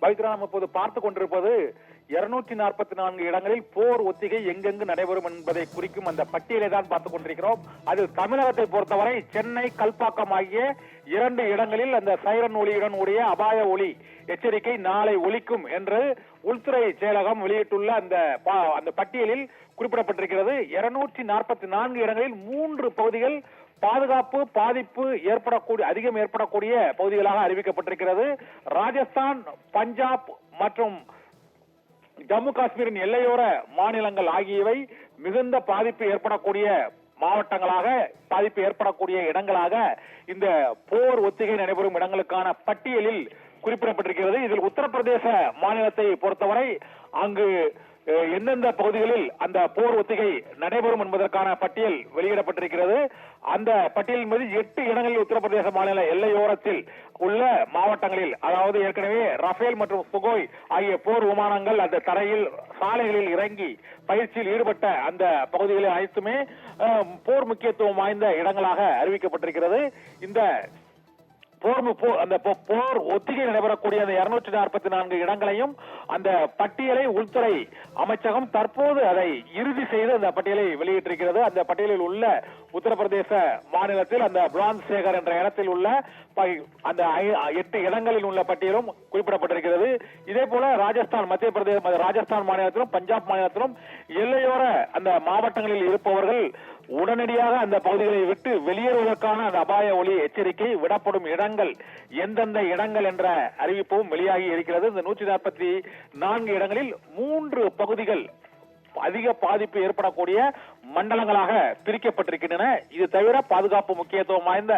பவித்ரா, நம்ம இப்போது பார்த்து கொண்டிருப்பது 244 இடங்களில் போர் ஒத்திகை எங்கெங்கு நடைபெறும் என்பதை குறிக்கும் அந்த பட்டியலை தான் பார்த்துக் கொண்டிருக்கிறோம். அதில் தமிழகத்தை பொறுத்தவரை சென்னை, கல்பாக்கம் ஆகிய 2 இடங்களில் அந்த சைரன் ஒலியுடன் கூடிய அபாய ஒலி எச்சரிக்கை நாளை ஒலிக்கும் என்று உள்துறை செயலகம் வெளியிட்டுள்ள அந்த பட்டியலில் குறிப்பிடப்பட்டிருக்கிறது. 244 இடங்களில் 3 பகுதிகள் பாதுகாப்பு பாதிப்பு அதிகம் ஏற்படக்கூடிய பகுதிகளாக அறிவிக்கப்பட்டிருக்கிறது. ராஜஸ்தான், பஞ்சாப் மற்றும் ஜம்மு காஷ்மீரின் எல்லையோர மாநிலங்கள் ஆகியவை மிகுந்த பாதிப்பு ஏற்படக்கூடிய மாவட்டங்களாக, பாதிப்பு ஏற்படக்கூடிய இடங்களாக இந்த போர் ஒத்திகை நடைபெறும் இடங்களுக்கான பட்டியலில் குறிப்பிடப்பட்டிருக்கிறது. இதில் உத்தரப்பிரதேச மாநிலத்தை பொறுத்தவரை அங்கு எந்தெந்த பகுதிகளில் அந்த போர் ஒத்திகை நடைபெறும் என்பதற்கான பட்டியல் வெளியிடப்பட்டிருக்கிறது. அந்த பட்டியலின் மீது 8 இடங்களில் உத்தரப்பிரதேச மாநில எல்லையோரத்தில் உள்ள மாவட்டங்களில், அதாவது ஏற்கனவே ரஃபேல் மற்றும் சுகோய் ஆகிய போர் விமானங்கள் அந்த தரையில் சாலைகளில் இறங்கி பயிற்சியில் ஈடுபட்ட அந்த பகுதிகளில் அனைத்துமே போர் முக்கியத்துவம் வாய்ந்த இடங்களாக அறிவிக்கப்பட்டிருக்கிறது. இந்த போர் ஒத்திகை நடைபெறக்கூடிய அந்த 244 இடங்களையும் அந்த பட்டியலை உள்துறை அமைச்சகம் தற்போது அதை இறுதி செய்து அந்த பட்டியலை வெளியிட்டிருக்கிறது. அந்த பட்டியலில் உள்ள உத்தரப்பிரதேச மாநிலத்தில் அந்த பிரான்ஸ் சேகர் என்ற இடத்தில் உள்ள அந்த 8 இடங்களில் உள்ள பட்டியலும் குறிப்பிடப்பட்டிருக்கிறது. இதே போல ராஜஸ்தான், மத்திய பிரதேச ராஜஸ்தான் மாநிலத்திலும் பஞ்சாப் மாநிலத்திலும் எல்லையோர அந்த மாவட்டங்களில் இருப்பவர்கள் உடனடியாக அந்த பகுதிகளை விட்டு வெளியேறுவதற்கான அந்த அபாய ஒலி எச்சரிக்கை விடப்படும் இடங்கள் எந்தெந்த இடங்கள் என்ற அறிவிப்பும் வெளியாகி இருக்கிறது. இந்த 144 இடங்களில் 3 பகுதிகள் அதிக பாதிப்பு ஏற்படக்கூடிய மண்டலங்களாக பிரிக்கப்பட்டிருக்கின்றன. இது தவிர பாதுகாப்பு முக்கியத்துவம் வாய்ந்த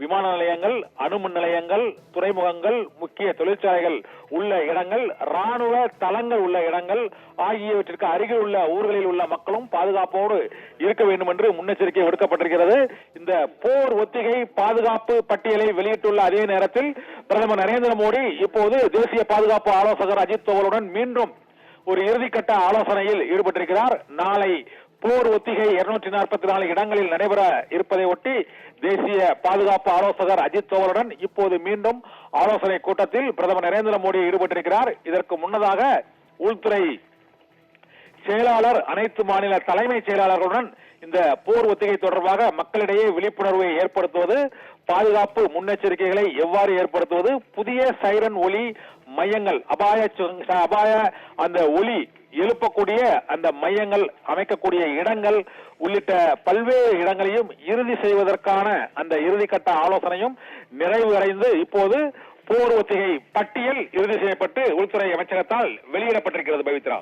விமான நிலையங்கள், அணுமின் நிலையங்கள், துறைமுகங்கள், முக்கிய தொழிற்சாலைகள் உள்ள இடங்கள், ராணுவ தளங்கள் உள்ள இடங்கள் ஆகியவற்றிற்கு அருகில் உள்ள ஊர்களில் உள்ள மக்களும் பாதுகாப்போடு இருக்க வேண்டும் என்று முன்னெச்சரிக்கை விடுக்கப்பட்டிருக்கிறது. இந்த போர் ஒத்திகை பாதுகாப்பு பட்டியலை வெளியிட்டுள்ள அதே நேரத்தில் பிரதமர் நரேந்திர மோடி இப்போது தேசிய பாதுகாப்பு ஆலோசகர் அஜித் தோவலுடன் மீண்டும் ஒரு இறுதிக்கட்ட ஆலோசனையில் ஈடுபட்டிருக்கிறார். நாளை போர் ஒத்திகை 244 இடங்களில் நடைபெற இருப்பதை ஒட்டி தேசிய பாதுகாப்பு ஆலோசகர் அஜித் தோவலுடன் இப்போது மீண்டும் ஆலோசனை கூட்டத்தில் பிரதமர் நரேந்திர மோடி ஈடுபட்டிருக்கிறார். இதற்கு முன்னதாக உள்துறை செயலாளர் அனைத்து மாநில தலைமைச் செயலாளர்களுடன் இந்த போர் ஒத்திகை தொடர்பாக மக்களிடையே விழிப்புணர்வை ஏற்படுத்துவது, பாதுகாப்பு முன்னெச்சரிக்கைகளை எவ்வாறு ஏற்படுத்துவது, புதிய சைரன் ஒலி மையங்கள், அபாய அந்த ஒலி எழுப்பக்கூடிய அந்த மையங்கள் அமைக்கக்கூடிய இடங்கள் உள்ளிட்ட பல்வேறு இடங்களையும் இறுதி செய்வதற்கான அந்த இறுதிக்கட்ட ஆலோசனையும் நிறைவு அடைந்து இப்போது போர் ஒத்திகை பட்டியல் இறுதி செய்யப்பட்டு உள்துறை அமைச்சகத்தால் வெளியிடப்பட்டிருக்கிறது. பவித்ரா.